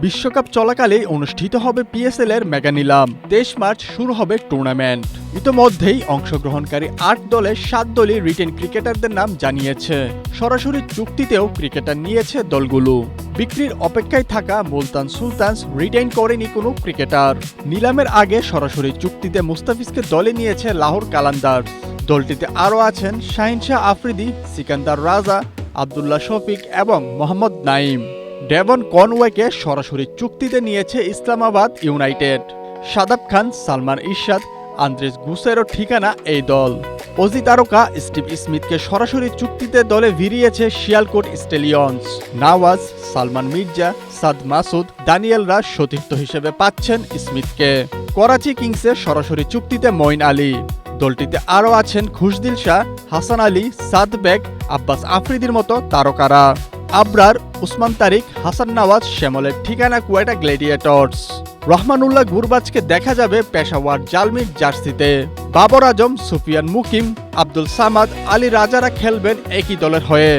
বিশ্বকাপ চলাকালেই অনুষ্ঠিত হবে পিএসএল এর মেগা নিলাম। 23 মার্চ শুরু হবে টুর্নামেন্ট। ইতোমধ্যেই অংশগ্রহণকারী 8 দলের 7 দলই রিটেন ক্রিকেটারদের নাম জানিয়েছে। সরাসরি চুক্তিতেও ক্রিকেটার নিয়েছে দলগুলো। বিক্রির অপেক্ষায় থাকা মুলতান সুলতানস রিটেইন করেনি কোনো ক্রিকেটার। নিলামের আগে সরাসরি চুক্তিতে মুস্তাফিজকে দলে নিয়েছে লাহোর কালান্দার্স। দলটিতে আরও আছেন শাহিন শাহ আফ্রিদি, সিকান্দার রাজা, আবদুল্লাহ শফিক এবং মোহাম্মদ নাইম। ডেভন কনওয়েকে সরাসরি চুক্তিতে নিয়েছে ইসলামাবাদ ইউনাইটেড। শাদাব খান, সালমান ইরশাদ, আন্দ্রেস গুসেরও ঠিকানা এই দল। অজি তারকা স্টিভ স্মিথকে সরাসরি চুক্তিতে দলে ভিড়িয়েছে শিয়ালকোট স্টেলিয়ন্স। নওয়াজ, সালমান মির্জা, সাদ মাসুদ, দানিয়েলরা সতীর্থ হিসেবে পাচ্ছেন স্মিথকে। করাচি কিংসে সরাসরি চুক্তিতে মঈন আলী। দলটিতে আরও আছেন খুশদিল শাহ, হাসান আলী, সাদ বেগ, আব্বাস আফ্রিদির মতো তারকারা। আবরার, উসমান তারিক, হাসান নওয়াজ, শ্যামলের ঠিকানা কুয়েটা গ্ল্যাডিয়েটর্স। রহমানুল্লাহ গুরবাজকে দেখা যাবে পেশাওয়ার জালমির জার্সিতে। বাবর আজম, সুফিয়ান মুকিম, আব্দুল সামাদ, আলী রাজারা খেলবেন একই দলের হয়ে।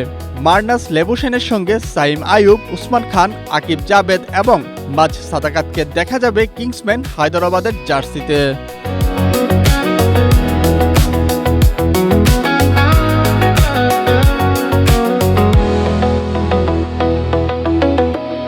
মার্নাস লেবুসেনের সঙ্গে সাইম আইয়ুব, উসমান খান, আকিব জাবেদ এবং মাঝ সাদাকাতকে দেখা যাবে কিংসম্যান হায়দরাবাদের জার্সিতে।